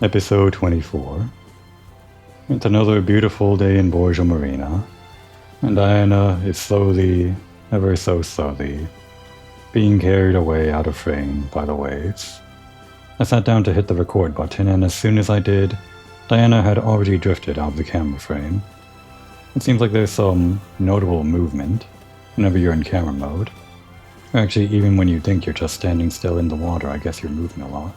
Episode 24. It's another beautiful day in Borgia Marina, and Diana is slowly, ever so slowly, being carried away out of frame by the waves. I sat down to hit the record button, and as soon as I did, Diana had already drifted out of the camera frame. It seems like there's some notable movement whenever you're in camera mode. Or actually, even when you think you're just standing still in the water, I guess you're moving a lot.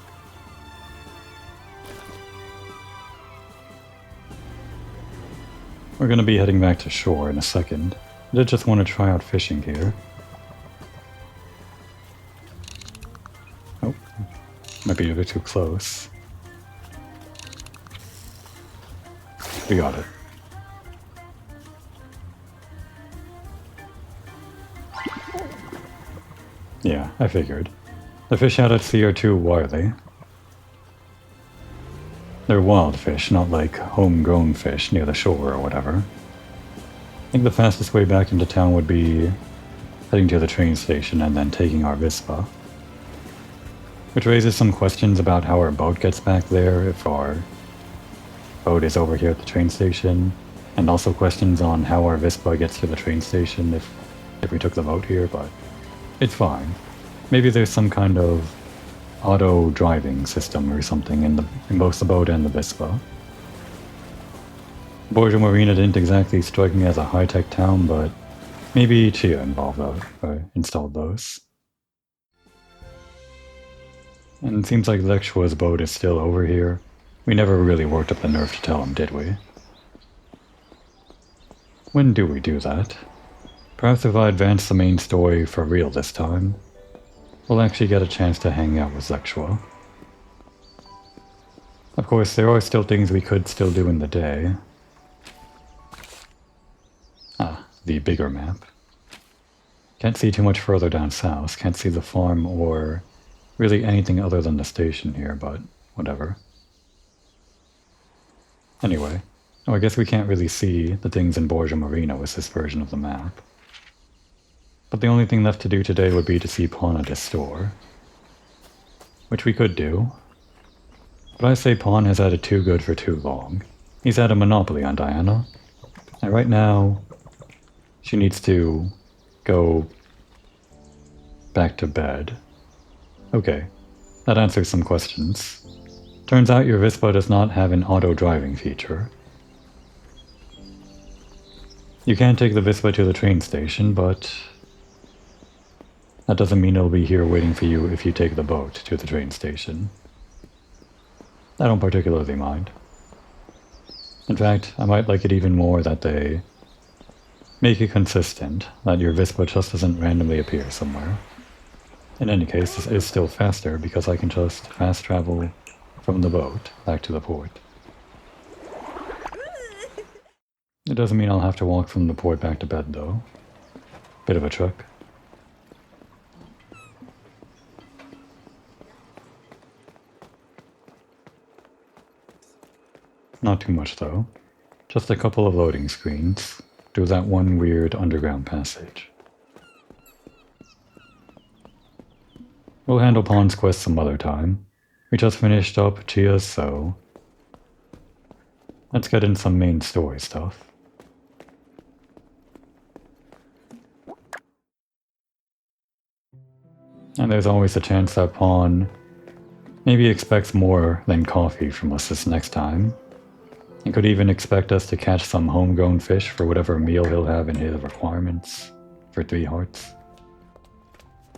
We're gonna be heading back to shore in a second. I did just want to try out fishing here. Oh, might be a bit too close. We got it. Yeah, I figured. The fish out at sea are too wily. They're wild fish, not like homegrown fish near the shore or whatever. I think the fastest way back into town would be heading to the train station and then taking our Vispa. Which raises some questions about how our boat gets back there if our boat is over here at the train station, and also questions on how our Vispa gets to the train station if we took the boat here, but it's fine. Maybe there's some kind of auto driving system or something in both the boat and the Vispa. Borgia Marina didn't exactly strike me as a high-tech town, but maybe Chia installed those. And it seems like Lexua's boat is still over here. We never really worked up the nerve to tell him, did we? When do we do that? Perhaps if I advance the main story for real this time, we'll actually get a chance to hang out with Lexua. Of course, there are still things we could still do in the day. Ah, the bigger map. Can't see too much further down south, can't see the farm or really anything other than the station here, but whatever. Anyway, I guess we can't really see the things in Borgia Marina with this version of the map. But the only thing left to do today would be to see Pawn at his store. Which we could do. But I say Pawn has had it too good for too long. He's had a monopoly on Diana. And right now, she needs to go back to bed. Okay, that answers some questions. Turns out your Vispa does not have an auto-driving feature. You can take the Vispa to the train station, but that doesn't mean it'll be here waiting for you if you take the boat to the train station. I don't particularly mind. In fact, I might like it even more that they make it consistent, that your Vispa just doesn't randomly appear somewhere. In any case, this is still faster because I can just fast travel from the boat back to the port. It doesn't mean I'll have to walk from the port back to bed though. Bit of a trek. Not too much though. Just a couple of loading screens through that one weird underground passage. We'll handle Pawn's quest some other time. We just finished up Chia's, so let's get in some main story stuff. And there's always a chance that Pawn maybe expects more than coffee from us this next time. He could even expect us to catch some homegrown fish for whatever meal he'll have in his requirements for 3 hearts.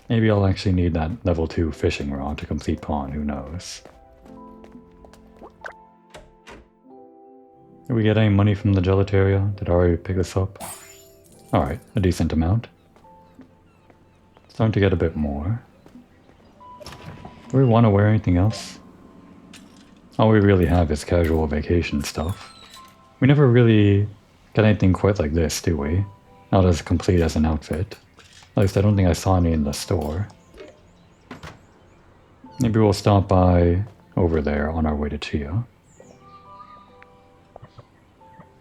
Maybe I'll actually need that level 2 fishing rod to complete Pawn, who knows. Did we get any money from the gelateria? Did I already pick this up? Alright, a decent amount. Starting to get a bit more. Do we want to wear anything else? All we really have is casual vacation stuff. We never really get anything quite like this, do we? Not as complete as an outfit. At least I don't think I saw any in the store. Maybe we'll stop by over there on our way to Chia.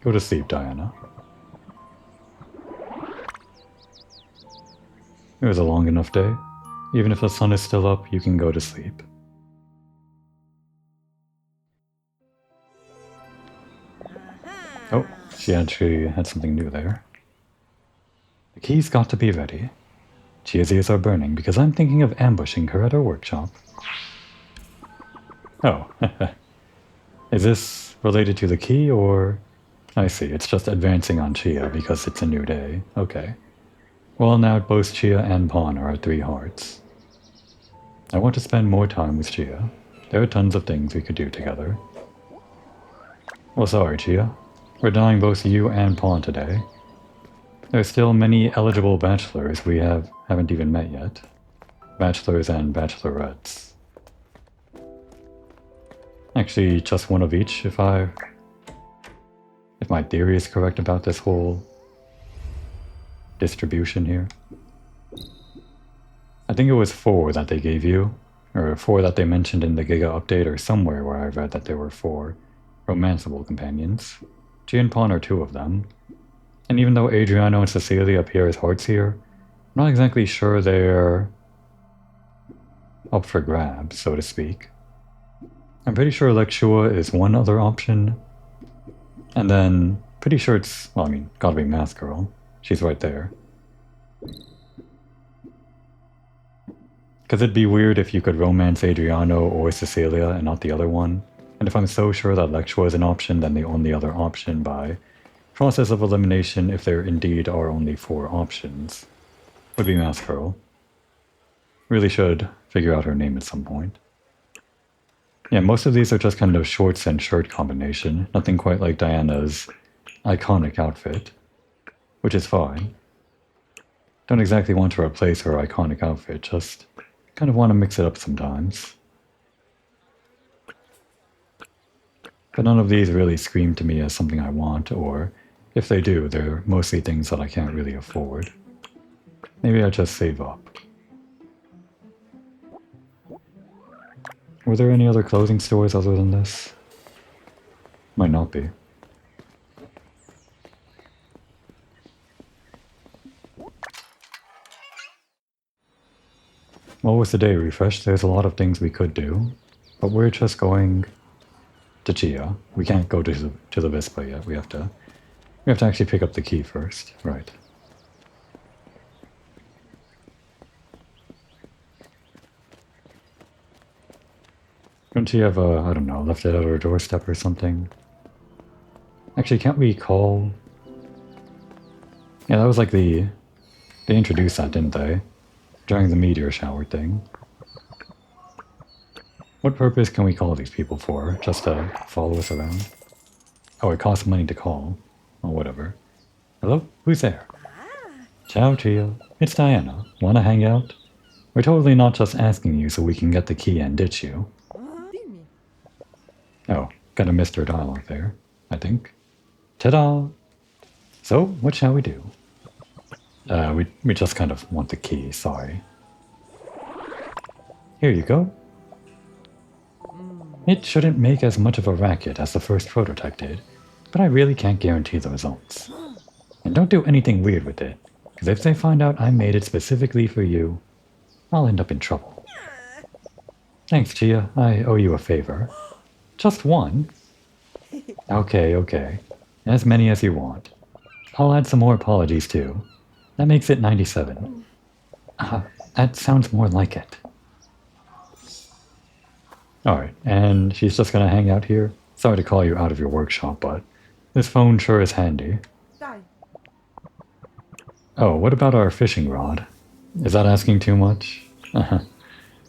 Go to sleep, Diana. It was a long enough day. Even if the sun is still up, you can go to sleep. she actually had something new there. The key's got to be ready. Chia's ears are burning because I'm thinking of ambushing her at her workshop. Oh, is this related to the key, or... I see, it's just advancing on Chia because it's a new day. Okay. Well, now both Chia and Pawn are at 3 hearts. I want to spend more time with Chia. There are tons of things we could do together. Well, sorry, Chia. We're dying both you and Pawn today. There's still many eligible bachelors we haven't even met yet. Bachelors and bachelorettes. Actually, just one of each, if my theory is correct about this whole distribution here. I think it was 4 that they gave you, or 4 that they mentioned in the Giga update, or somewhere where I read that there were 4 romanceable companions. Chi and Pawn are 2 of them. And even though Adriano and Cecilia appear as hearts here, I'm not exactly sure they're up for grabs, so to speak. I'm pretty sure Lexua is one other option. And then, pretty sure it's, well, I mean, gotta be Math Girl. She's right there. Because it'd be weird if you could romance Adriano or Cecilia and not the other one. And if I'm so sure that Lexua is an option, then the only other option by process of elimination, if there indeed are only 4 options, would be Math Girl. Really should figure out her name at some point. Yeah, most of these are just kind of shorts and shirt combination. Nothing quite like Diana's iconic outfit, which is fine. Don't exactly want to replace her iconic outfit, just kind of want to mix it up sometimes. But none of these really scream to me as something I want, or if they do, they're mostly things that I can't really afford. Maybe I just save up. Were there any other clothing stores other than this? Might not be. Well, with the day refreshed, there's a lot of things we could do, but we're just going to Chia. We can't go to the Vespa yet. We have to actually pick up the key first, right? Couldn't she have, I don't know, left it at her doorstep or something? Actually, can't we call... Yeah, that was like they introduced that, didn't they? During the meteor shower thing. What purpose can we call these people for? Just to follow us around? Oh, it costs money to call. Well, whatever. Hello? Who's there? Ciao, Chia. It's Diana. Wanna hang out? We're totally not just asking you so we can get the key and ditch you. Oh, got a Mr. Dialogue there, I think. Ta-da! So, what shall we do? We just kind of want the key, sorry. Here you go. It shouldn't make as much of a racket as the first prototype did, but I really can't guarantee the results. And don't do anything weird with it, because if they find out I made it specifically for you, I'll end up in trouble. Thanks, Chia. I owe you a favor. Just one? Okay. As many as you want. I'll add some more apologies too. That makes it 97. That sounds more like it. Alright, and she's just gonna hang out here? Sorry to call you out of your workshop, but this phone sure is handy. Oh, what about our fishing rod? Is that asking too much?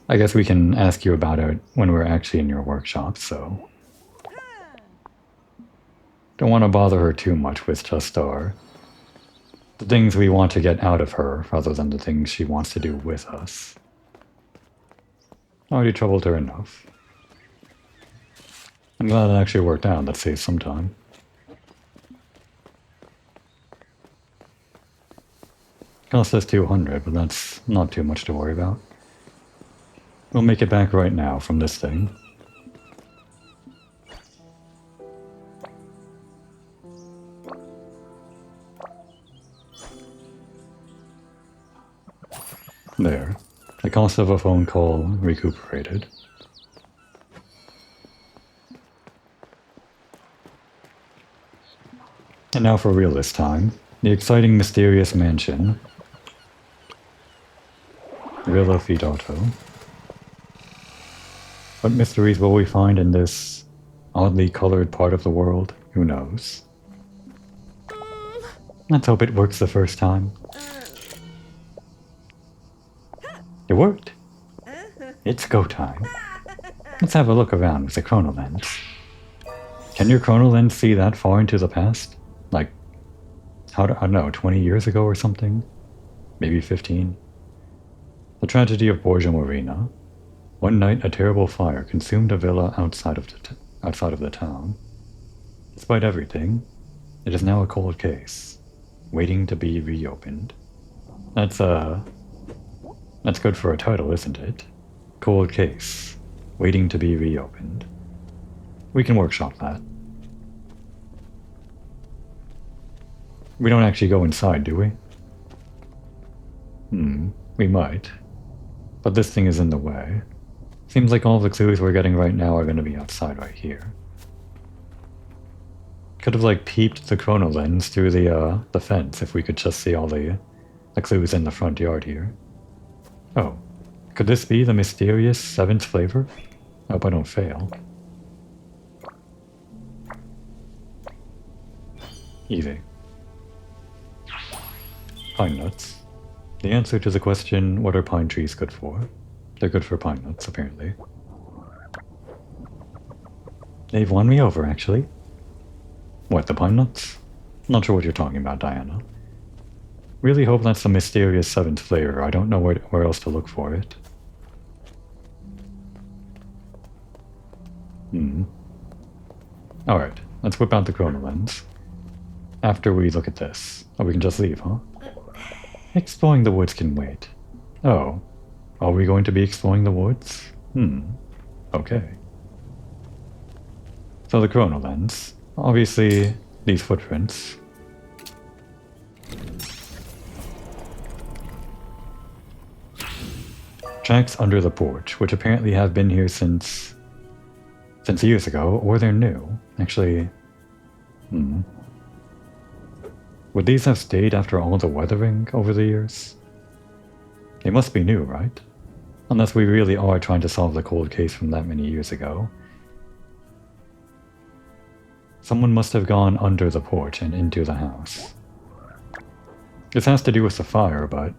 I guess we can ask you about it when we're actually in your workshop, so... Don't want to bother her too much with just the things we want to get out of her, rather than the things she wants to do with us. Already troubled her enough. I'm glad it actually worked out, that saves some time. Cost us 200, but that's not too much to worry about. We'll make it back right now from this thing. There. The cost of a phone call recuperated. And now for real this time. The exciting, mysterious mansion. Villa Fidato. What mysteries will we find in this oddly colored part of the world? Who knows? Let's hope it works the first time. It worked. It's go time. Let's have a look around with the chrono lens. Can your chrono lens see that far into the past? Like, I don't know, 20 years ago or something? Maybe 15? The tragedy of Borgia Marina. One night, a terrible fire consumed a villa outside of the town. Despite everything, it is now a cold case, waiting to be reopened. That's good for a title, isn't it? Cold case, waiting to be reopened. We can workshop that. We don't actually go inside, do we? We might. But this thing is in the way. Seems like all the clues we're getting right now are going to be outside right here. Could have like peeped the chrono lens through the fence if we could just see all the clues in the front yard here. Oh, could this be the mysterious 7th flavor? I hope I don't fail. Easy. Pine nuts. The answer to the question, what are pine trees good for? They're good for pine nuts, apparently. They've won me over, actually. What, the pine nuts? Not sure what you're talking about, Diana. Really hope that's the mysterious 7th flavor. I don't know where else to look for it. Alright, let's whip out the chrono lens. After we look at this. Oh, we can just leave, huh? Exploring the woods can wait. Oh. Are we going to be exploring the woods? Okay. So the chrono lens. Obviously, these footprints. Tracks under the porch, which apparently have been here since years ago, or they're new. Actually, would these have stayed after all the weathering over the years? They must be new, right? Unless we really are trying to solve the cold case from that many years ago. Someone must have gone under the porch and into the house. This has to do with the fire, but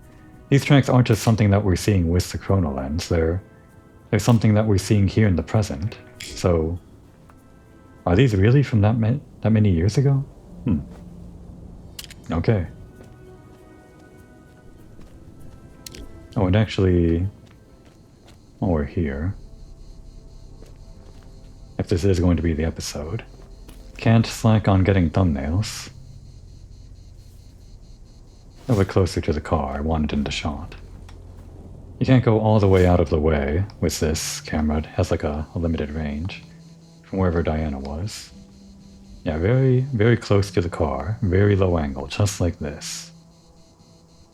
these tracks aren't just something that we're seeing with the chrono lens. They're something that we're seeing here in the present. So, are these really from that many years ago? Okay. Oh, and actually, while we're here, if this is going to be the episode, can't slack on getting thumbnails. A bit closer to the car, I want it in the shot. You can't go all the way out of the way with this camera. It has like a limited range from wherever Diana was. Yeah, very, very close to the car, very low angle, just like this.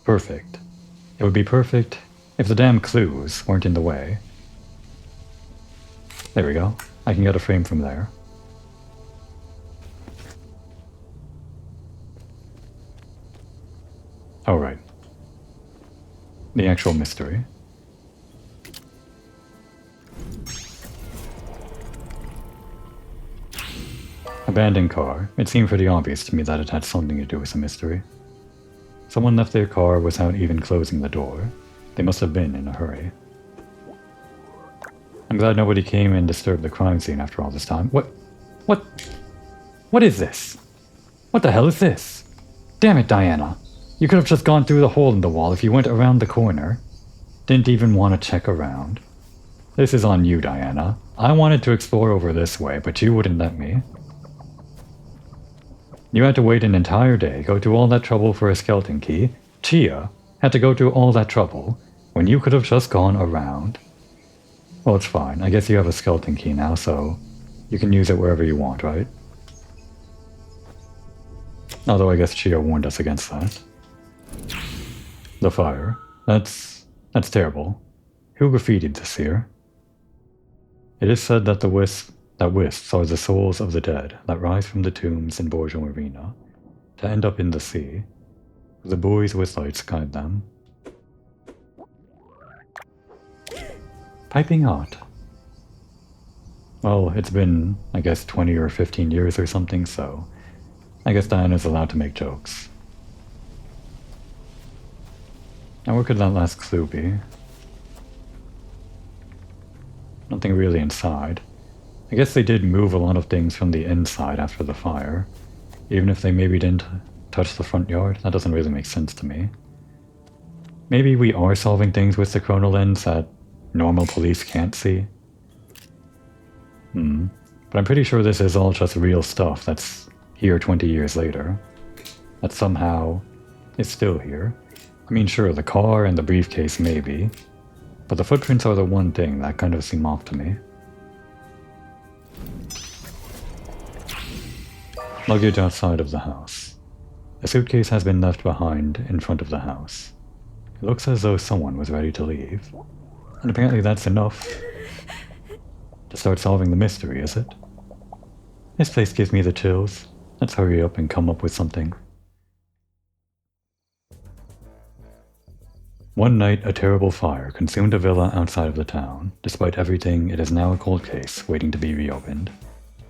Perfect. It would be perfect if the damn clues weren't in the way. There we go. I can get a frame from there. Oh, right. The actual mystery. Abandoned car. It seemed pretty obvious to me that it had something to do with the mystery. Someone left their car without even closing the door. They must have been in a hurry. I'm glad nobody came and disturbed the crime scene after all this time. What is this? What the hell is this? Damn it, Diana. You could have just gone through the hole in the wall if you went around the corner. Didn't even want to check around. This is on you, Diana. I wanted to explore over this way, but you wouldn't let me. You had to wait an entire day, go through all that trouble for a skeleton key. Chia had to go through all that trouble when you could have just gone around. Well, it's fine. I guess you have a skeleton key now, so you can use it wherever you want, right? Although I guess Chia warned us against that. The fire. That's terrible. Who graffitied this here? It is said that wisps are the souls of the dead that rise from the tombs in Borgia Marina. to end up in the sea, with the buoys with lights guide them. Piping hot. Well, it's been, I guess, 20 or 15 years or something, so I guess Diana's allowed to make jokes. Now where could that last clue be? Nothing really inside. I guess they did move a lot of things from the inside after the fire, even if they maybe didn't touch the front yard. That doesn't really make sense to me. Maybe we are solving things with the chrono lens that normal police can't see. But I'm pretty sure this is all just real stuff that's here 20 years later. That somehow is still here. I mean, sure, the car and the briefcase maybe, but the footprints are the one thing that kind of seem off to me. Luggage outside of the house. A suitcase has been left behind in front of the house. It looks as though someone was ready to leave. And apparently that's enough to start solving the mystery, is it? This place gives me the chills. Let's hurry up and come up with something. One night, a terrible fire consumed a villa outside of the town. Despite everything, it is now a cold case, waiting to be reopened.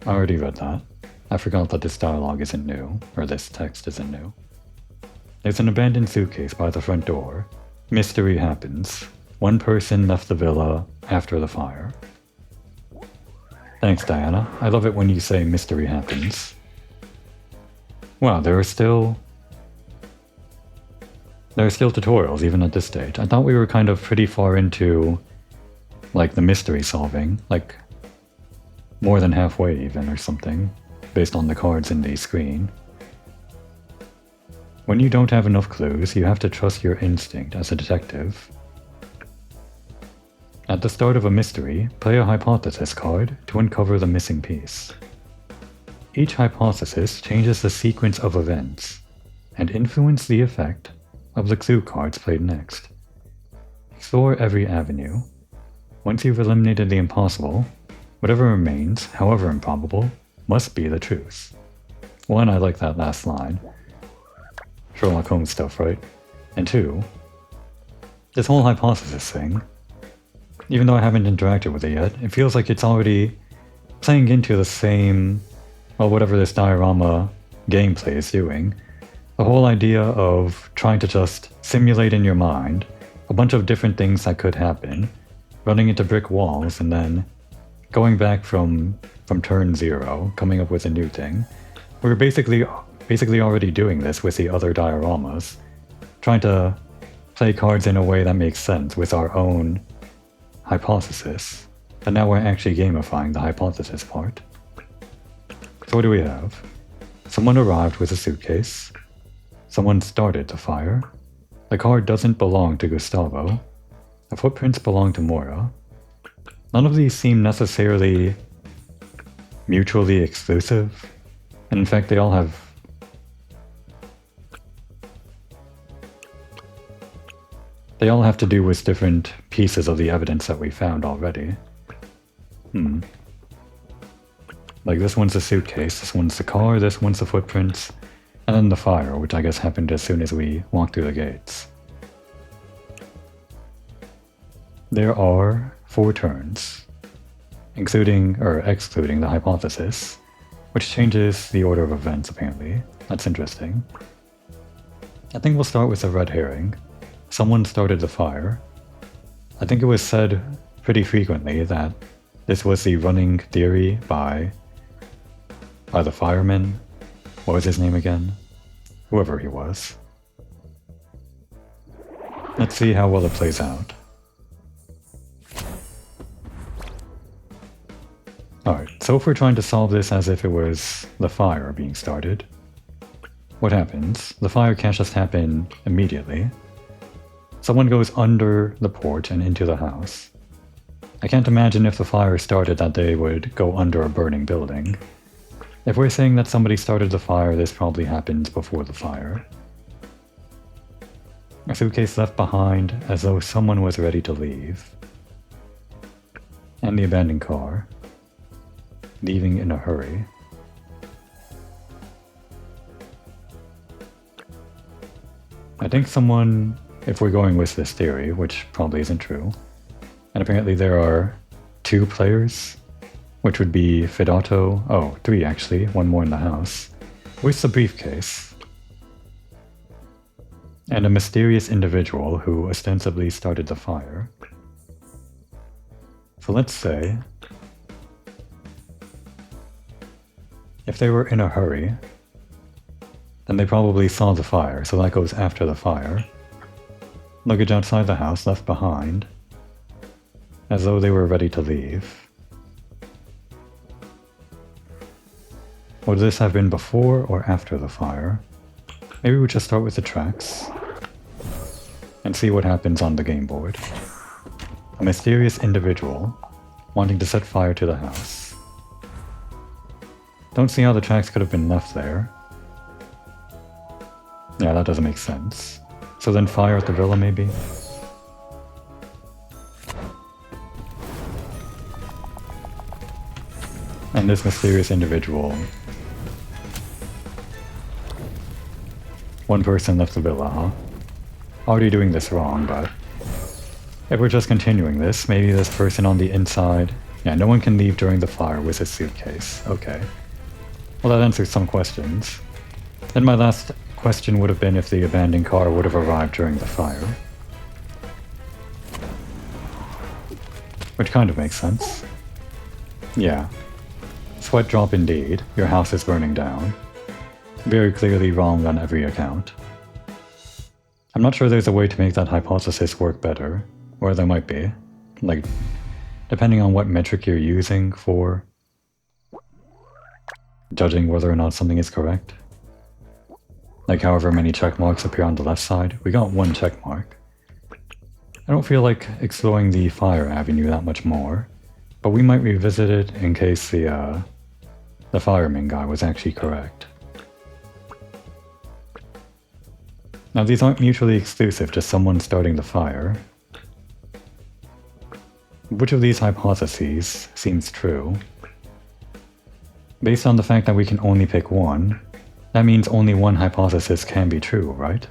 I already read that. I forgot that this dialogue isn't new, or this text isn't new. There's an abandoned suitcase by the front door. Mystery happens. One person left the villa after the fire. Thanks, Diana. I love it when you say mystery happens. Wow, there are still tutorials even at this stage. I thought we were kind of pretty far into, like, the mystery solving. Like, more than halfway even or something, based on the cards in the screen. When you don't have enough clues, you have to trust your instinct as a detective. At the start of a mystery, play a hypothesis card to uncover the missing piece. Each hypothesis changes the sequence of events and influences the effect of the clue cards played next. Explore every avenue. Once you've eliminated the impossible, whatever remains, however improbable, must be the truth. One, I like that last line. Sherlock Holmes stuff, right? And two, this whole hypothesis thing, even though I haven't interacted with it yet, it feels like it's already playing into the same, well, whatever this diorama gameplay is doing. The whole idea of trying to just simulate in your mind a bunch of different things that could happen, running into brick walls, and then going back from turn zero, coming up with a new thing. We're basically already doing this with the other dioramas, trying to play cards in a way that makes sense with our own hypothesis. And now we're actually gamifying the hypothesis part. So what do we have? Someone arrived with a suitcase. Someone started the fire. The car doesn't belong to Gustavo. The footprints belong to Mora. None of these seem necessarily mutually exclusive. And in fact, they all have to do with different pieces of the evidence that we found already. Like this one's a suitcase, this one's the car, this one's the footprints, and then the fire, which I guess happened as soon as we walked through the gates. There are 4 turns, including or excluding the hypothesis, which changes the order of events apparently. That's interesting. I think we'll start with the red herring. Someone started the fire. I think it was said pretty frequently that this was the running theory by the fireman. What was his name again? Whoever he was. Let's see how well it plays out. Alright, so if we're trying to solve this as if it was the fire being started, what happens? The fire can't just happen immediately. Someone goes under the porch and into the house. I can't imagine if the fire started that they would go under a burning building. If we're saying that somebody started the fire, this probably happened before the fire. A suitcase left behind as though someone was ready to leave. And the abandoned car. Leaving in a hurry. I think someone, if we're going with this theory, which probably isn't true, and apparently there are 2 players, which would be Fidato, oh, 3 actually, 1 more in the house, with the briefcase, and a mysterious individual who ostensibly started the fire. So let's say, if they were in a hurry, then they probably saw the fire, so that goes after the fire. Luggage outside the house left behind, as though they were ready to leave. Would this have been before or after the fire? Maybe we just start with the tracks and see what happens on the game board. A mysterious individual wanting to set fire to the house. Don't see how the tracks could have been left there. Yeah, that doesn't make sense. So then fire at the villa, maybe? And this mysterious individual. One person left the villa, huh? Already doing this wrong, but if we're just continuing this, maybe this person on the inside... Yeah, no one can leave during the fire with a suitcase. Okay. Well, that answers some questions. Then my last question would have been if the abandoned car would have arrived during the fire. Which kind of makes sense. Yeah. Sweat drop indeed. Your house is burning down. Very clearly wrong on every account. I'm not sure there's a way to make that hypothesis work better, or there might be. Like, depending on what metric you're using for judging whether or not something is correct. Like however many check marks appear on the left side. We got 1 check mark. I don't feel like exploring the fire avenue that much more, but we might revisit it in case the fireman guy was actually correct. Now these aren't mutually exclusive to someone starting the fire. Which of these hypotheses seems true? Based on the fact that we can only pick one, that means only one hypothesis can be true, right?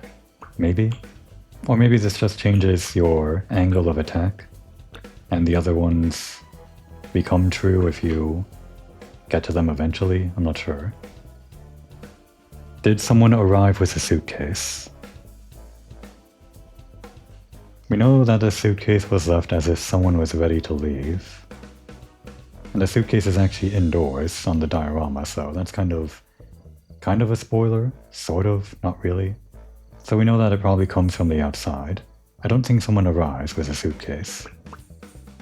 Maybe? Or maybe this just changes your angle of attack, and the other ones become true if you get to them eventually? I'm not sure. Did someone arrive with a suitcase? We know that the suitcase was left as if someone was ready to leave. And the suitcase is actually indoors on the diorama, so that's kind of a spoiler, sort of, not really. So we know that it probably comes from the outside. I don't think someone arrives with a suitcase.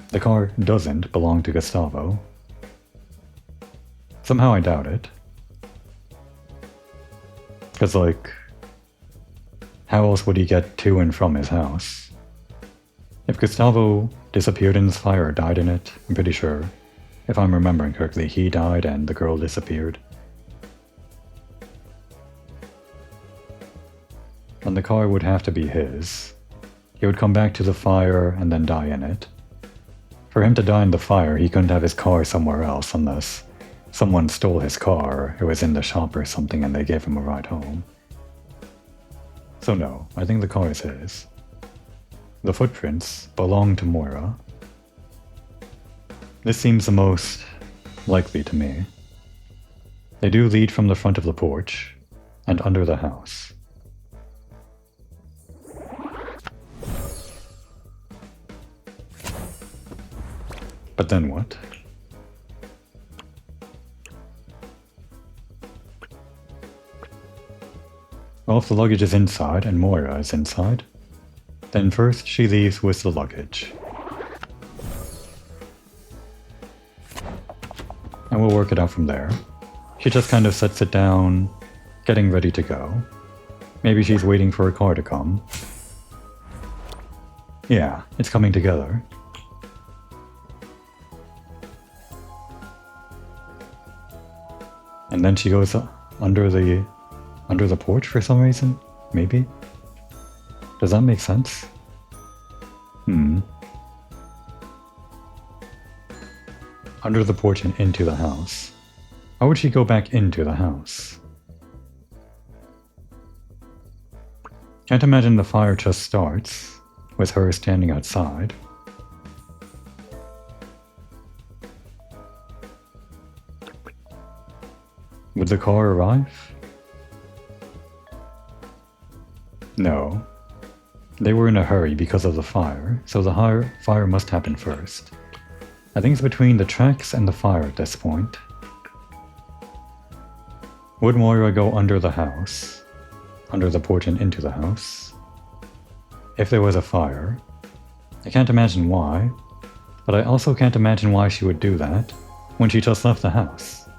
The car doesn't belong to Gustavo. Somehow I doubt it. Because, like, how else would he get to and from his house? If Gustavo disappeared in this fire or died in it, I'm pretty sure, if I'm remembering correctly, he died and the girl disappeared. And the car would have to be his. He would come back to the fire and then die in it. For him to die in the fire, he couldn't have his car somewhere else unless someone stole his car, or it was in the shop or something and they gave him a ride home. So no, I think the car is his. The footprints belong to Moira. This seems the most likely to me. They do lead from the front of the porch and under the house. But then what? Well, if the luggage is inside and Moira is inside, then first she leaves with the luggage. And we'll work it out from there. She just kind of sets it down, getting ready to go. Maybe she's waiting for a car to come. Yeah, it's coming together. And then she goes under the porch for some reason? Maybe? Does that make sense? Under the porch and into the house. How would she go back into the house? Can't imagine the fire just starts with her standing outside. Would the car arrive? No. They were in a hurry because of the fire, so the fire must happen first. I think it's between the tracks and the fire at this point. Would Moira go under the house? Under the porch and into the house? If there was a fire. I can't imagine why, but I also can't imagine why she would do that when she just left the house.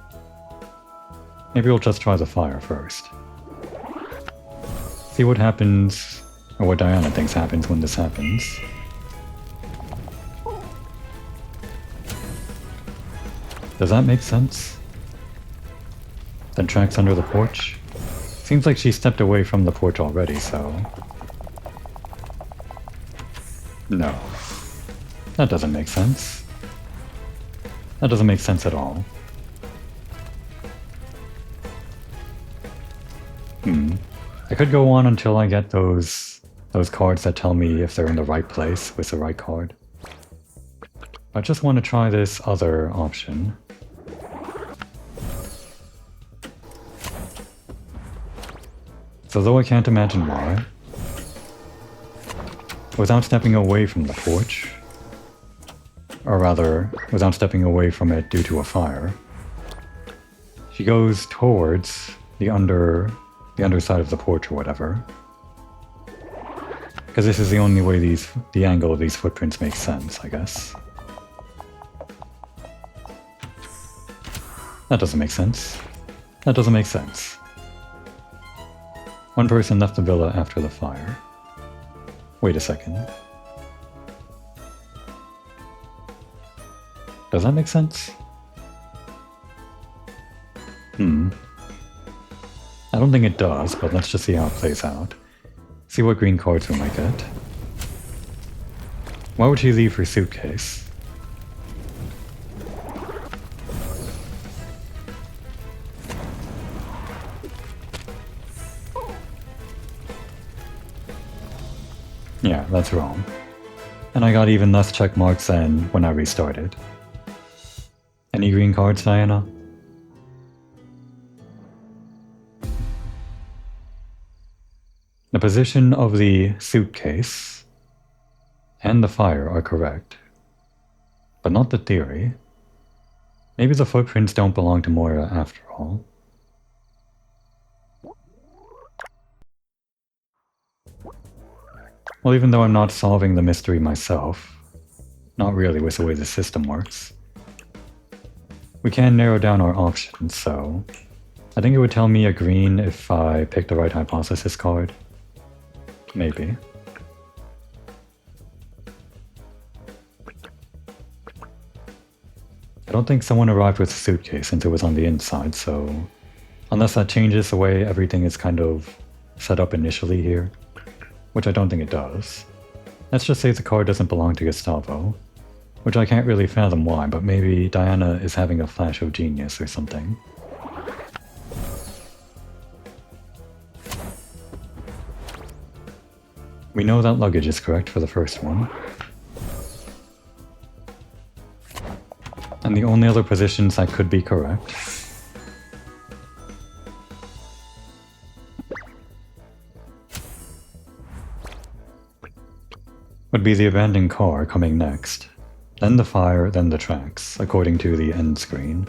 Maybe we'll just try the fire first. See what happens, or what Diana thinks happens when this happens. Does that make sense? Then tracks under the porch? Seems like she stepped away from the porch already, so... No. That doesn't make sense. That doesn't make sense at all. I could go on until I get those cards that tell me if they're in the right place with the right card. I just want to try this other option. So though I can't imagine why, without stepping away from the porch, or rather, without stepping away from it due to a fire, she goes towards the underside of the porch or whatever. Because this is the only way the angle of these footprints makes sense, I guess. That doesn't make sense. That doesn't make sense. One person left the villa after the fire. Wait a second. Does that make sense? I don't think it does, but let's just see how it plays out. See what green cards we might get. Why would she leave her suitcase? Yeah, that's wrong. And I got even less check marks than when I restarted. Any green cards, Diana? The position of the suitcase and the fire are correct, but not the theory. Maybe the footprints don't belong to Moira after all. Well, even though I'm not solving the mystery myself, not really with the way the system works, we can narrow down our options, so I think it would tell me a green if I picked the right hypothesis card. Maybe. I don't think someone arrived with a suitcase since it was on the inside, so unless that changes the way everything is kind of set up initially here, which I don't think it does. Let's just say the card doesn't belong to Gustavo, which I can't really fathom why, but maybe Diana is having a flash of genius or something. We know that luggage is correct for the first one. And the only other positions that could be correct would be the abandoned car coming next, then the fire, then the tracks, according to the end screen.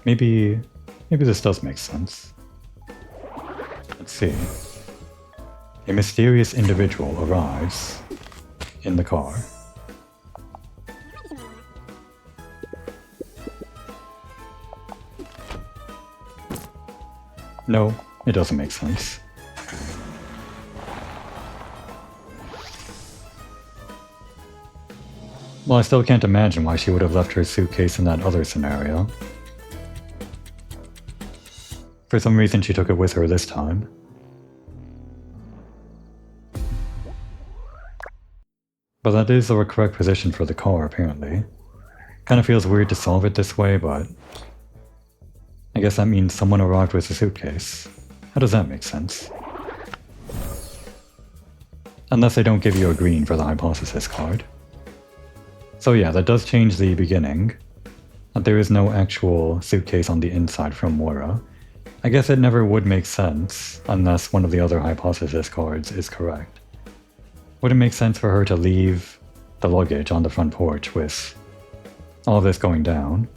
Maybe this does make sense. Let's see. A mysterious individual arrives in the car. No, it doesn't make sense. Well, I still can't imagine why she would have left her suitcase in that other scenario. For some reason she took it with her this time. But that is the correct position for the car, apparently. Kind of feels weird to solve it this way, but I guess that means someone arrived with a suitcase. How does that make sense? Unless they don't give you a green for the hypothesis card. So yeah, that does change the beginning. That there is no actual suitcase on the inside from Moira. I guess it never would make sense unless one of the other hypothesis cards is correct. Would it make sense for her to leave the luggage on the front porch with all of this going down?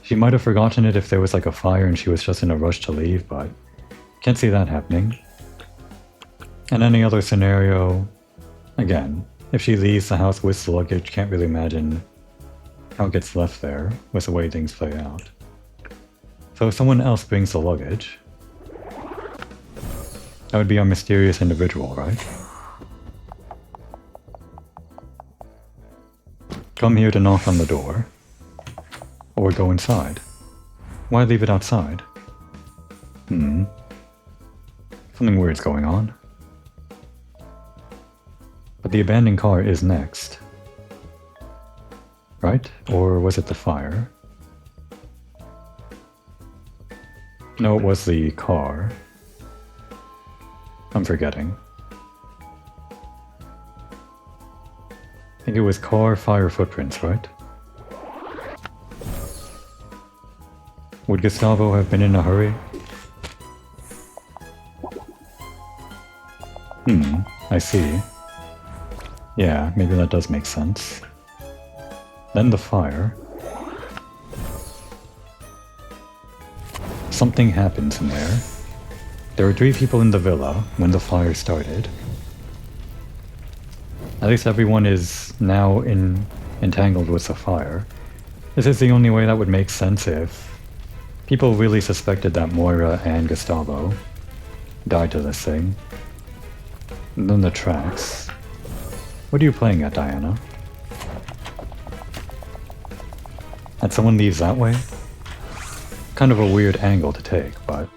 She might have forgotten it if there was like a fire and she was just in a rush to leave, but can't see that happening. In any other scenario, again, if she leaves the house with the luggage, can't really imagine how it gets left there with the way things play out. So if someone else brings the luggage, that would be a mysterious individual, right? Come here to knock on the door. Or go inside. Why leave it outside? Something weird's going on. But the abandoned car is next. Right? Or was it the fire? No, it was the car. I'm forgetting. I think it was car, fire, footprints, right? Would Gustavo have been in a hurry? I see. Yeah, maybe that does make sense. Then the fire. Something happens in there. There were 3 people in the villa when the fire started. At least everyone is now entangled with the fire. This is the only way that would make sense if people really suspected that Moira and Gustavo died to this thing. And then the tracks. What are you playing at, Diana? And someone leaves that way? Kind of a weird angle to take, but...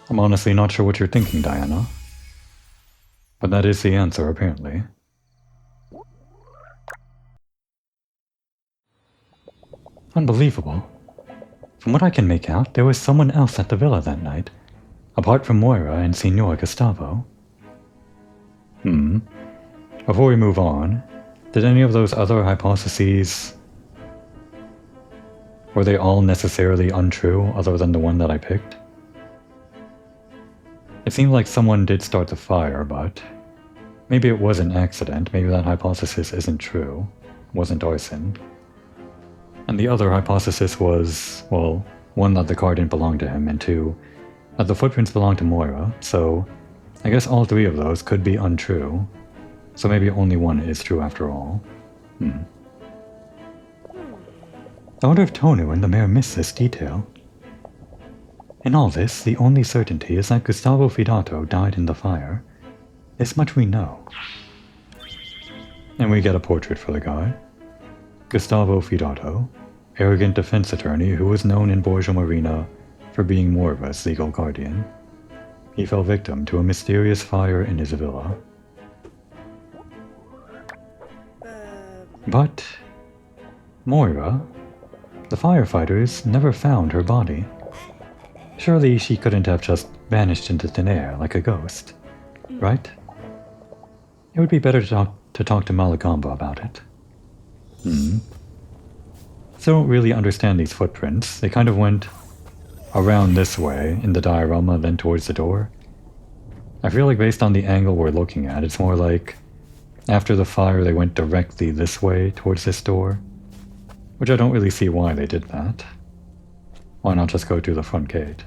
I'm honestly not sure what you're thinking, Diana. But that is the answer, apparently. Unbelievable. From what I can make out, there was someone else at the villa that night, apart from Moira and Signor Gustavo. Before we move on, did any of those other hypotheses... were they all necessarily untrue, other than the one that I picked? It seemed like someone did start the fire, but... maybe it was an accident, maybe that hypothesis isn't true, wasn't arson. And the other hypothesis was, well, 1, that the car didn't belong to him, and 2, that the footprints belonged to Moira, so I guess all 3 of those could be untrue. So maybe only 1 is true after all. I wonder if Tonu and the mayor missed this detail. In all this, the only certainty is that Gustavo Fidato died in the fire. This much we know. And we get a portrait for the guy. Gustavo Fidato, arrogant defense attorney who was known in Borgia Marina for being Moira's legal guardian. He fell victim to a mysterious fire in his villa. But Moira, the firefighters never found her body. Surely she couldn't have just vanished into thin air like a ghost, right? It would be better to talk to Malagamba about it. Still don't really understand these footprints. They kind of went around this way in the diorama, then towards the door. I feel like based on the angle we're looking at, it's more like after the fire they went directly this way towards this door, which I don't really see why they did that. Why not just go to the front gate?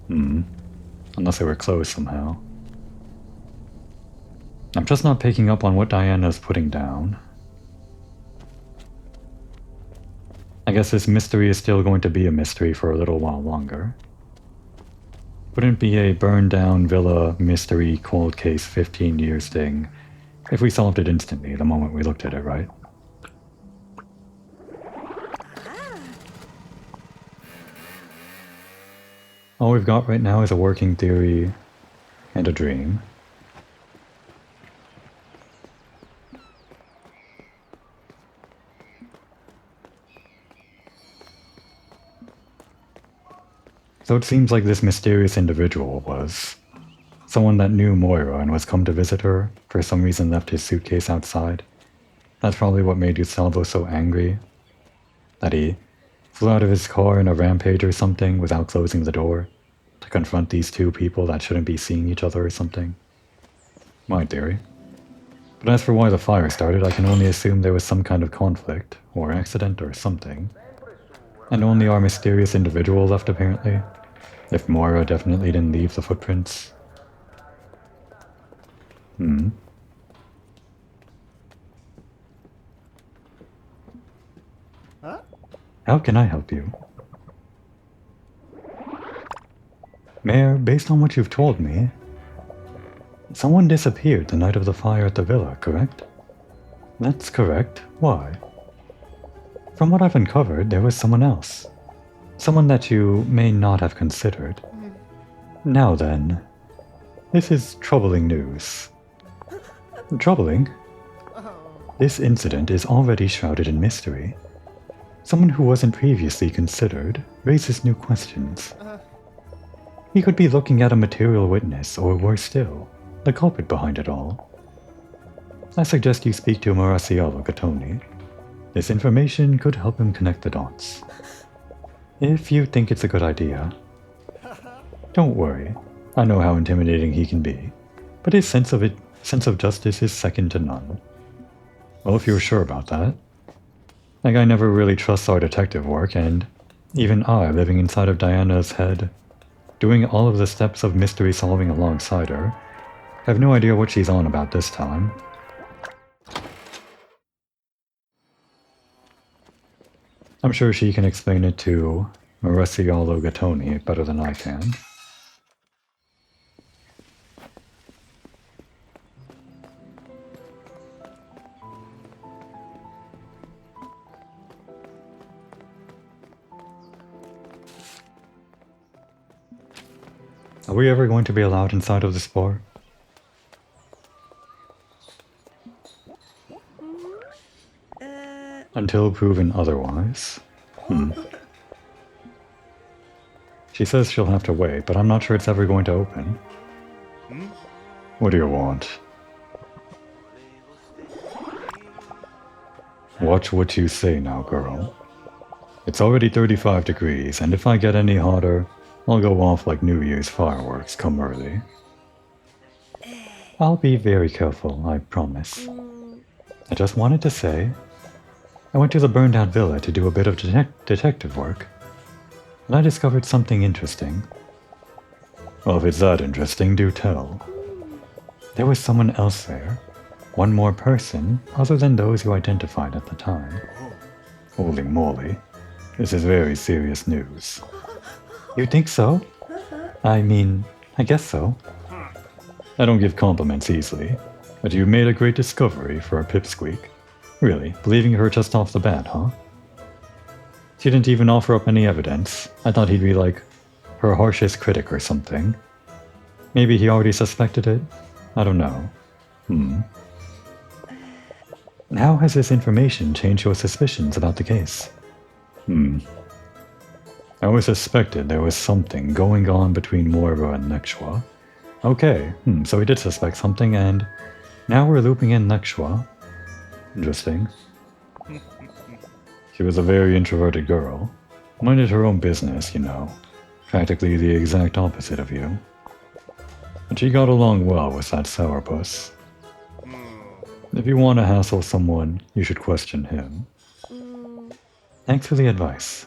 Unless they were closed somehow. I'm just not picking up on what Diana's putting down. I guess this mystery is still going to be a mystery for a little while longer. Wouldn't it be a burned-down villa mystery cold case 15 years thing if we solved it instantly the moment we looked at it, right? All we've got right now is a working theory and a dream. So it seems like this mysterious individual was someone that knew Moira and was come to visit her, for some reason left his suitcase outside. That's probably what made Gustavo so angry. That he flew out of his car in a rampage or something without closing the door to confront these two people that shouldn't be seeing each other or something. My theory. But as for why the fire started, I can only assume there was some kind of conflict, or accident, or something. And only our mysterious individual left, apparently. If Moira definitely didn't leave the footprints. Huh? How can I help you? Mayor, based on what you've told me, someone disappeared the night of the fire at the villa, correct? That's correct. Why? From what I've uncovered, there was someone else. Someone that you may not have considered. Now then, this is troubling news. Troubling? This incident is already shrouded in mystery. Someone who wasn't previously considered raises new questions. He could be looking at a material witness, or worse still, the culprit behind it all. I suggest you speak to Marasialo Gatoni. This information could help him connect the dots. If you think it's a good idea. Don't worry, I know how intimidating he can be, but his sense of justice is second to none. Well, if you're sure about that. That guy never really trusts our detective work, and even I, living inside of Diana's head, doing all of the steps of mystery solving alongside her, have no idea what she's on about this time. I'm sure she can explain it to Marasialo Gatoni better than I can. Are we ever going to be allowed inside of this bar? Until proven otherwise. She says she'll have to wait, but I'm not sure it's ever going to open. What do you want? Watch what you say now, girl. It's already 35 degrees, and if I get any hotter, I'll go off like New Year's fireworks come early. I'll be very careful, I promise. I just wanted to say, I went to the burned out villa to do a bit of detective work, and I discovered something interesting. Well, if it's that interesting, do tell. There was someone else there. One more person, other than those who identified at the time. Holy moly. This is very serious news. You think so? I mean, I guess so. I don't give compliments easily, but you made a great discovery for a pipsqueak. Really, believing her just off the bat, huh? She didn't even offer up any evidence. I thought he'd be like her harshest critic or something. Maybe he already suspected it? I don't know. How has this information changed your suspicions about the case? I always suspected there was something going on between Moira and Nexua. Okay, so we did suspect something, and now we're looping in Nexua. Interesting. She was a very introverted girl. Minded her own business, you know. Practically the exact opposite of you. But she got along well with that sourpuss. If you want to hassle someone, you should question him. Thanks for the advice.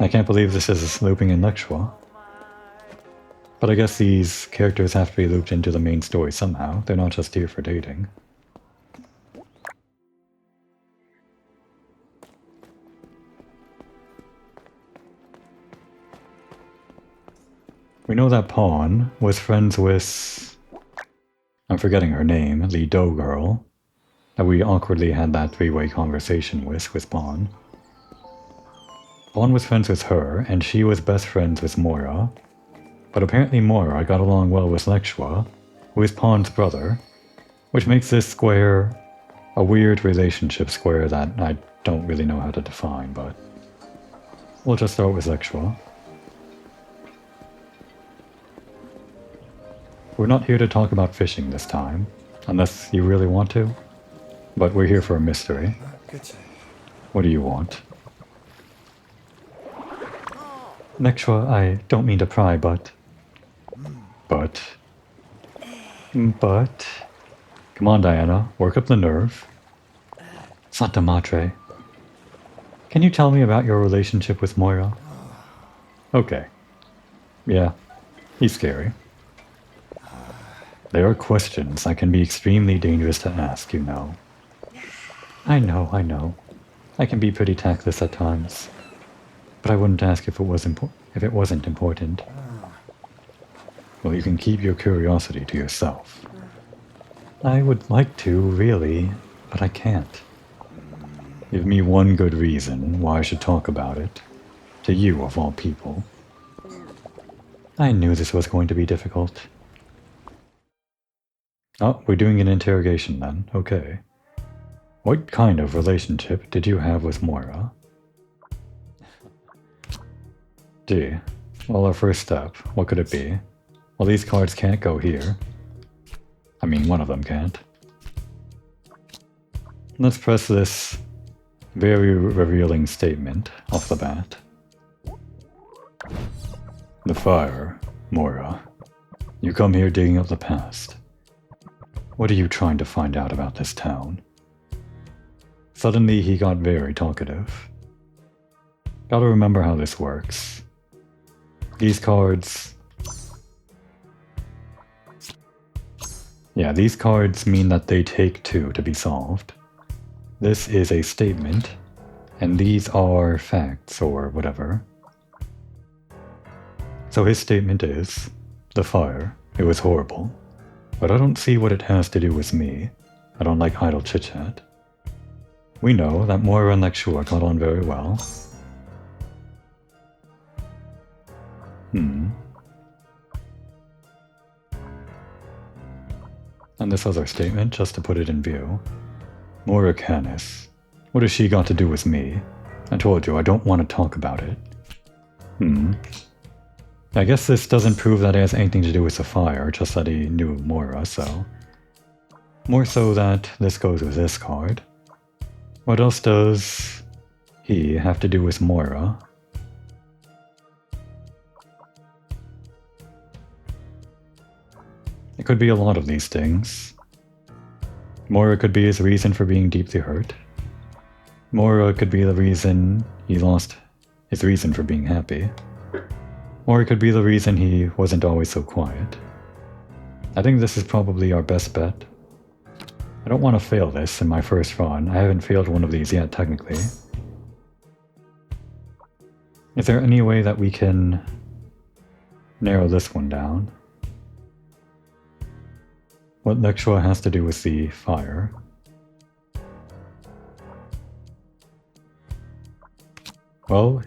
I can't believe this is looping in Nexua. But I guess these characters have to be looped into the main story somehow. They're not just here for dating. We know that Pawn was friends with... I'm forgetting her name, the Doe girl. That we awkwardly had that three-way conversation with Pawn. Pawn was friends with her, and she was best friends with Moira. But apparently Moira got along well with Nexua, who is Pawn's brother, which makes this square a weird relationship square that I don't really know how to define, but we'll just start with Nexua. we're not here to talk about fishing this time, unless you really want to. But we're here for a mystery. What do you want? Nexua, I don't mean to pry, but... But... Come on, Diana, work up the nerve. Santa Madre. Can you tell me about your relationship with Moira? Okay. Yeah, he's scary. There are questions that can be extremely dangerous to ask, you know. I know. I can be pretty tactless at times. But I wouldn't ask if it wasn't important. Well, you can keep your curiosity to yourself. I would like to, really, but I can't. Give me one good reason why I should talk about it. To you, of all people. I knew this was going to be difficult. Oh, we're doing an interrogation then. Okay. What kind of relationship did you have with Moira? Gee. Well, our first step, what could it be? Well, these cards can't go here. I mean, one of them can't. Let's press this very revealing statement off the bat. The fire, Moira. You come here digging up the past. What are you trying to find out about this town? Suddenly he got very talkative. Gotta remember how this works. These cards... Yeah, these cards mean that they take two to be solved. This is a statement, and these are facts or whatever. So his statement is, the fire, it was horrible, but I don't see what it has to do with me. I don't like idle chit-chat. We know that Moira and Nexua got on very well. And this other statement, just to put it in view. Moira Canis. What has she got to do with me? I told you, I don't want to talk about it. I guess this doesn't prove that it has anything to do with the fire, just that he knew Moira, so... More so that this goes with this card. What else does he have to do with Moira? It could be a lot of these things. Moira could be his reason for being deeply hurt. Moira could be the reason he lost his reason for being happy. Or it could be the reason he wasn't always so quiet. I think this is probably our best bet. I don't want to fail this in my first run. I haven't failed one of these yet, technically. Is there any way that we can narrow this one down? What Nexua has to do with the fire? Well,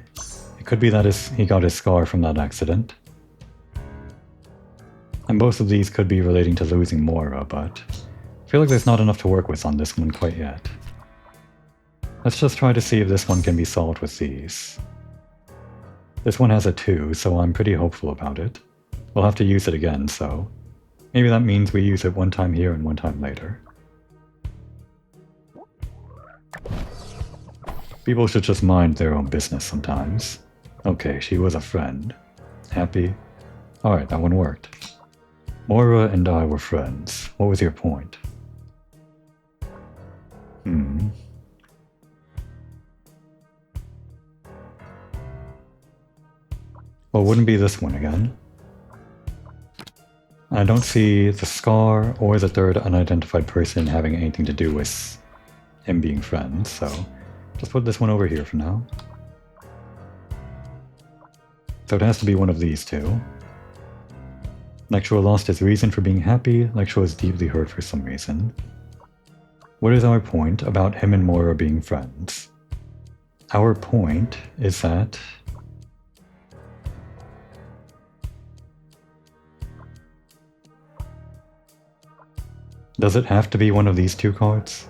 it could be that he got his scar from that accident. And both of these could be relating to losing Moira, but I feel like there's not enough to work with on this one quite yet. Let's just try to see if this one can be solved with these. This one has a 2, so I'm pretty hopeful about it. We'll have to use it again, so maybe that means we use it one time here and one time later. People should just mind their own business sometimes. Okay, she was a friend. Happy? Alright, that one worked. Moira and I were friends. What was your point? Well, it wouldn't be this one again. I don't see the scar or the third unidentified person having anything to do with him being friends, so just put this one over here for now. So it has to be one of these two. Nexua lost his reason for being happy. Nexua is deeply hurt for some reason. What is our point about him and Moira being friends? Our point is that does it have to be one of these two cards?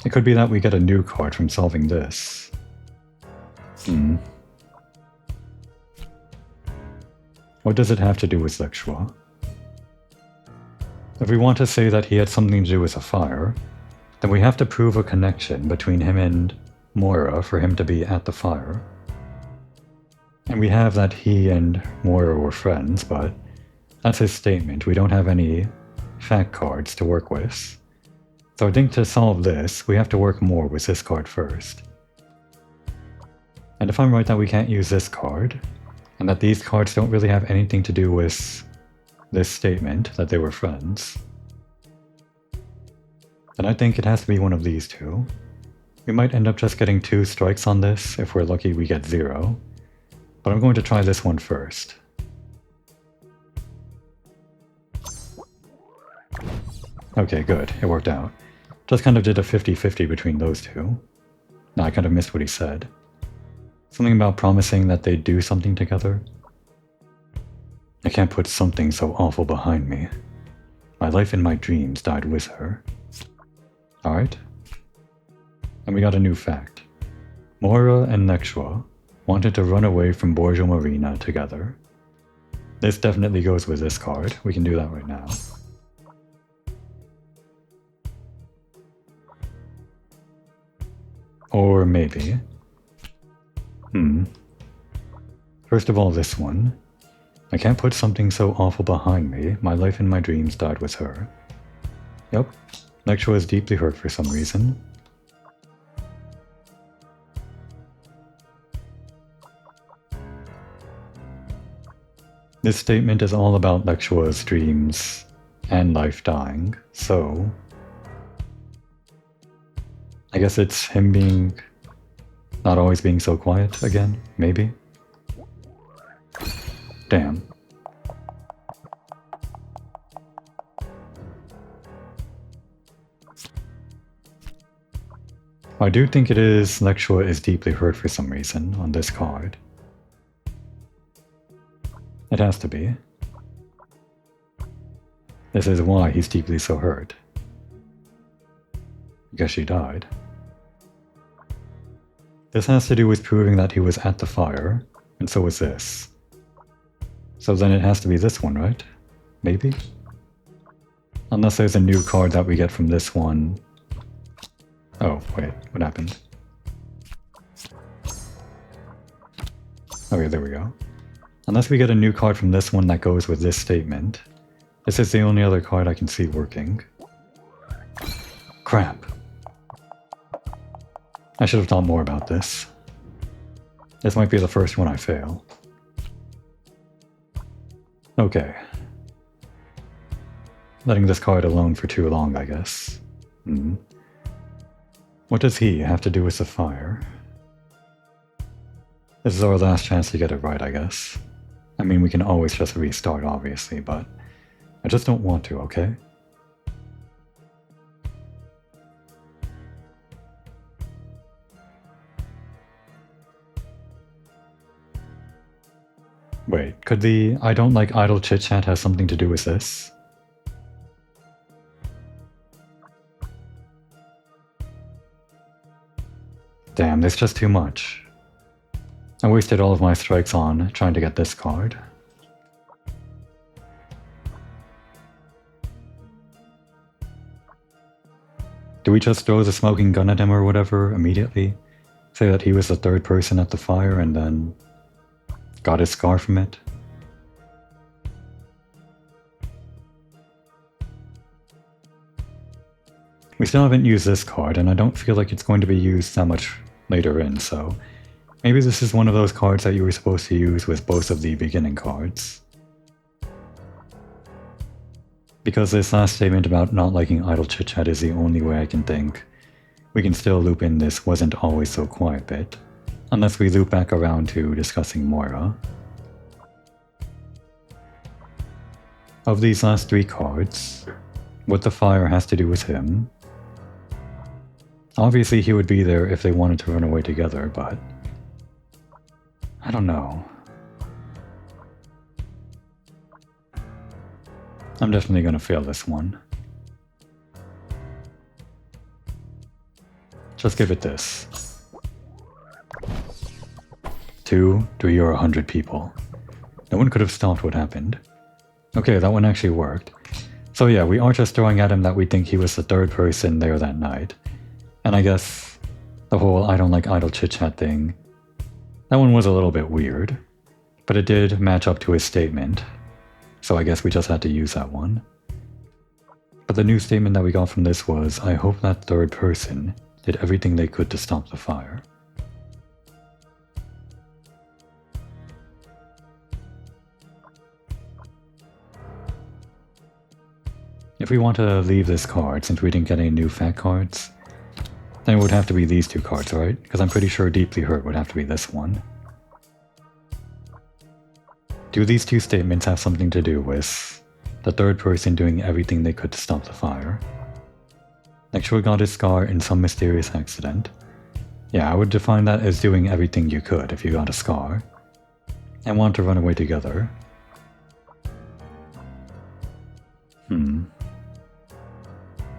It could be that we get a new card from solving this. What does it have to do with Nexua? If we want to say that he had something to do with the fire, then we have to prove a connection between him and Moira for him to be at the fire. And we have that he and Moira were friends, but that's his statement. We don't have any fact cards to work with. So I think to solve this, we have to work more with this card first. And if I'm right that we can't use this card, and that these cards don't really have anything to do with this statement, that they were friends, then I think it has to be one of these two. We might end up just getting 2 strikes on this. If we're lucky, we get 0. But I'm going to try this one first. Okay, good. It worked out. Just kind of did a 50-50 between those two. No, I kind of missed what he said. Something about promising that they'd do something together. I can't put something so awful behind me. My life in my dreams died with her. Alright. And we got a new fact. Moira and Nexua wanted to run away from Borgia Marina together. This definitely goes with this card. We can do that right now. Or maybe... First of all, this one. I can't put something so awful behind me. My life in my dreams died with her. Yep. Nexua is deeply hurt for some reason. This statement is all about Nexua's dreams and life dying, so... I guess it's him being... not always being so quiet again, maybe? Damn. I do think it is Nexua is deeply hurt for some reason on this card. It has to be. This is why he's deeply so hurt. Because she died. This has to do with proving that he was at the fire, and so was this. So then it has to be this one, right? Maybe? Unless there's a new card that we get from this one. Oh, wait, what happened? Okay, there we go. Unless we get a new card from this one that goes with this statement. This is the only other card I can see working. Crap. I should have thought more about this. This might be the first one I fail. Okay. Letting this card alone for too long, I guess. What does he have to do with the fire? This is our last chance to get it right, I guess. I mean, we can always just restart, obviously, but I just don't want to, okay? Wait, could the I don't like idle chit-chat have something to do with this? Damn, there's just too much. I wasted all of my strikes on trying to get this card. Do we just throw the smoking gun at him or whatever immediately? Say that he was the third person at the fire and then got his scar from it? We still haven't used this card, and I don't feel like it's going to be used that much later in, so maybe this is one of those cards that you were supposed to use with both of the beginning cards. Because this last statement about not liking idle chit-chat is the only way I can think we can still loop in this wasn't always so quiet bit, unless we loop back around to discussing Moira. Of these last 3 cards, what the fire has to do with him. Obviously he would be there if they wanted to run away together, but I don't know. I'm definitely gonna fail this one. Just give it this. 2, 3, or 100 people. No one could have stopped what happened. Okay, that one actually worked. So yeah, we are just throwing at him that we think he was the third person there that night. And I guess the whole I don't like idle chit-chat thing, that one was a little bit weird, but it did match up to his statement. So I guess we just had to use that one. But the new statement that we got from this was, I hope that third person did everything they could to stop the fire. If we want to leave this card, since we didn't get any new fact cards, then it would have to be these two cards, right? Because I'm pretty sure Deeply Hurt would have to be this one. Do these two statements have something to do with the third person doing everything they could to stop the fire? Lecturer got his scar in some mysterious accident. Yeah, I would define that as doing everything you could if you got a scar and want to run away together.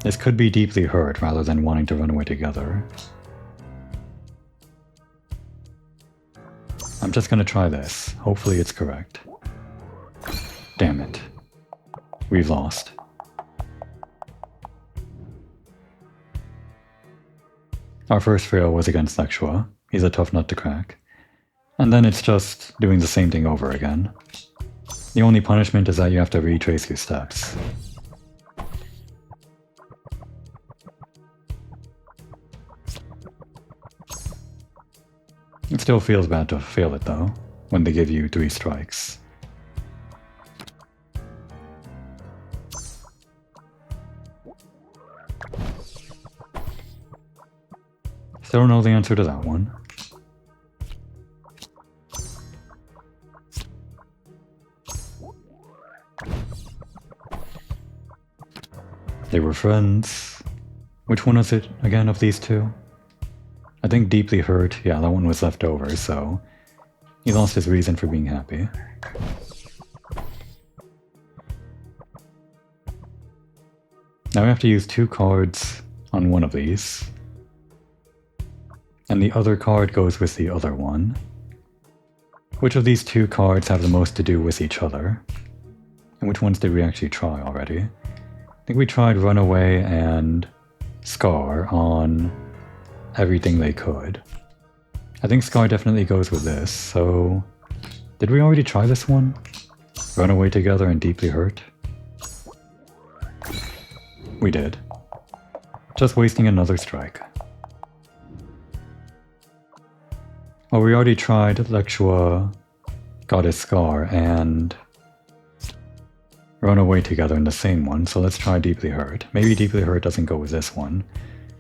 This could be deeply hurt rather than wanting to run away together. I'm just gonna try this. Hopefully it's correct. Damn it. We've lost. Our first fail was against Lectua. He's a tough nut to crack. And then it's just doing the same thing over again. The only punishment is that you have to retrace your steps. It still feels bad to fail it though, when they give you 3 strikes. Still don't know the answer to that one. They were friends. Which one was it again of these two? I think Deeply Hurt, yeah, that one was left over, so he lost his reason for being happy. Now we have to use 2 cards on one of these. And the other card goes with the other one. Which of these 2 cards have the most to do with each other? And which ones did we actually try already? I think we tried Runaway and Scar on everything they could. I think Scar definitely goes with this, so... Did we already try this one? Runaway together and Deeply Hurt? We did. Just wasting another strike. Oh, we already tried Lectua, got his Scar, and Runaway together in the same one, so let's try Deeply Hurt. Maybe Deeply Hurt doesn't go with this one,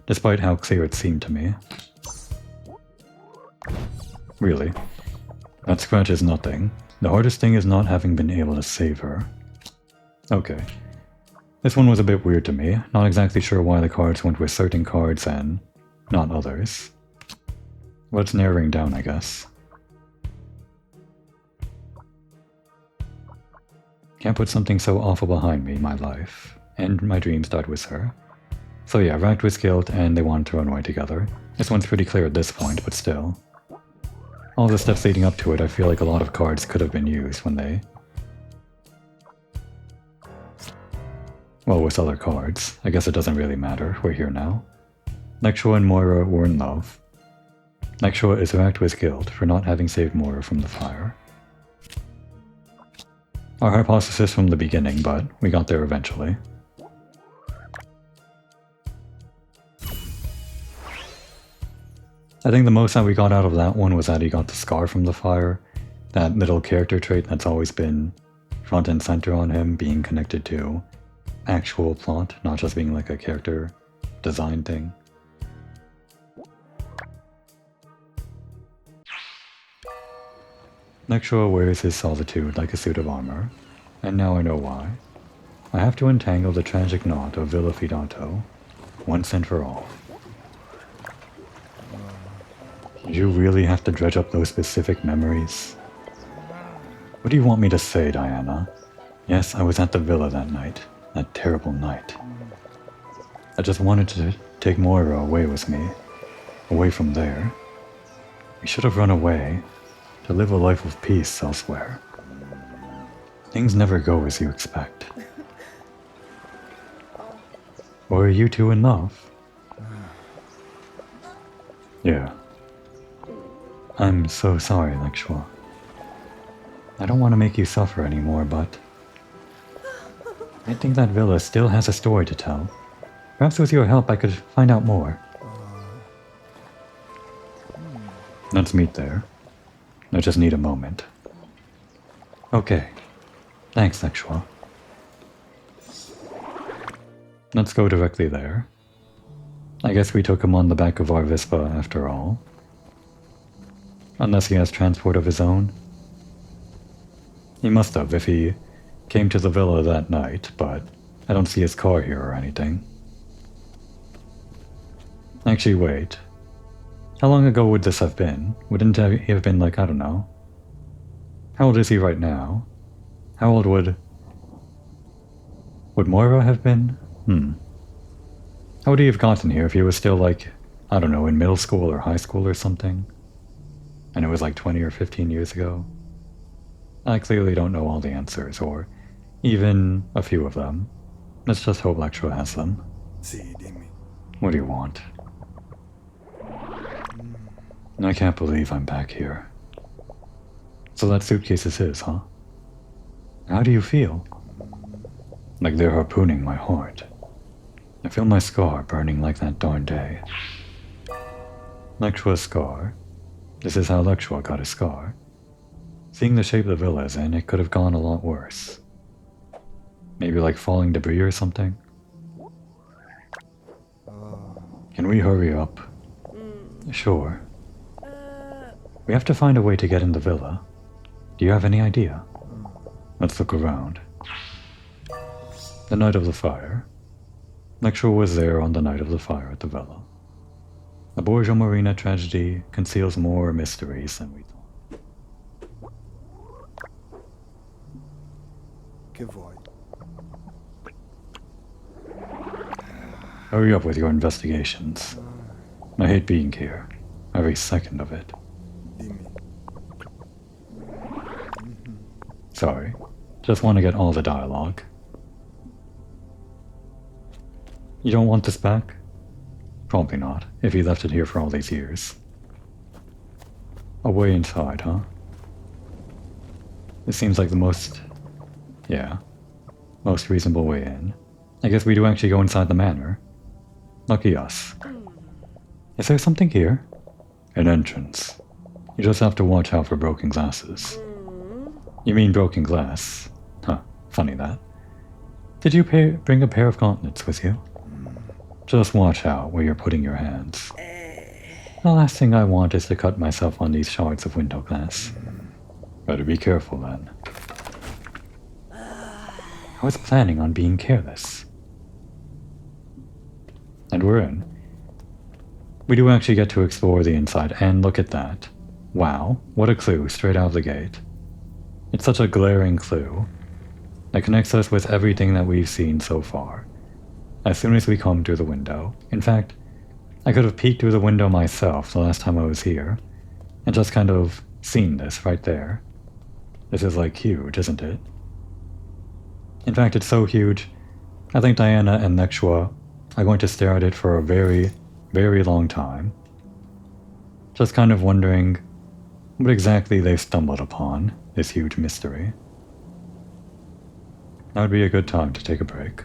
despite how clear it seemed to me. Really. That scratch is nothing. The hardest thing is not having been able to save her. Okay. This one was a bit weird to me, not exactly sure why the cards went with certain cards and not others. Well, it's narrowing down, I guess. Can't put something so awful behind me, my life, and my dreams died with her. So yeah, racked with guilt, and they wanted to run away together. This one's pretty clear at this point, but still. All the steps leading up to it, I feel like a lot of cards could have been used when they... Well, with other cards. I guess it doesn't really matter, we're here now. Lectua and Moira were in love. Lectua is racked with guilt for not having saved Moira from the fire. Our hypothesis from the beginning, but we got there eventually. I think the most that we got out of that one was that he got the scar from the fire, that little character trait that's always been front and center on him, being connected to actual plot, not just being like a character design thing. Lectua wears his solitude like a suit of armor, and now I know why. I have to entangle the tragic knot of Villa Fidato, once and for all. Did you really have to dredge up those specific memories? What do you want me to say, Diana? Yes, I was at the villa that night. That terrible night. I just wanted to take Moira away with me. Away from there. We should have run away. To live a life of peace elsewhere. Things never go as you expect. Or are you two in love? Yeah. I'm so sorry, Lakshwa. I don't want to make you suffer anymore, but I think that villa still has a story to tell. Perhaps with your help I could find out more. Let's meet there. I just need a moment. Okay. Thanks, Lakshwa. Let's go directly there. I guess we took him on the back of our Vespa after all. Unless he has transport of his own. He must have if he came to the villa that night, but I don't see his car here or anything. Actually, wait. How long ago would this have been? Wouldn't he have been like, I don't know. How old is he right now? How old would Moira have been? How would he have gotten here if he was still like, I don't know, in middle school or high school or something? And it was like 20 or 15 years ago? I clearly don't know all the answers, or even a few of them. Let's just hope Lakshwa has them. What do you want? I can't believe I'm back here. So that suitcase is his, huh? How do you feel? Like they're harpooning my heart. I feel my scar burning like that darn day. Lakshwa's scar. This is how Lakshwa got his scar. Seeing the shape the villa is in, it could have gone a lot worse. Maybe like falling debris or something? Can we hurry up? Sure. We have to find a way to get in the villa. Do you have any idea? Let's look around. The night of the fire. Lakshwa was there on the night of the fire at the villa. The Borgia Marina tragedy conceals more mysteries than we thought. Hurry up with your investigations. I hate being here. Every second of it. Sorry. Just want to get all the dialogue. You don't want this back? Probably not, if he left it here for all these years. A way inside, huh? This seems like the most reasonable way in. I guess we do actually go inside the manor. Lucky us. Is there something here? An entrance. You just have to watch out for broken glasses. You mean broken glass? Huh, funny that. Did you bring a pair of gauntlets with you? Just watch out where you're putting your hands. The last thing I want is to cut myself on these shards of window glass. Better be careful then. I was planning on being careless. And we're in. We do actually get to explore the inside, and look at that. Wow, what a clue straight out of the gate. It's such a glaring clue that connects us with everything that we've seen so far. As soon as we come through the window. In fact, I could have peeked through the window myself the last time I was here, and just kind of seen this right there. This is like huge, isn't it? In fact, it's so huge, I think Diana and Lakshwa are going to stare at it for a very, very long time. Just kind of wondering what exactly they've stumbled upon, this huge mystery. That would be a good time to take a break.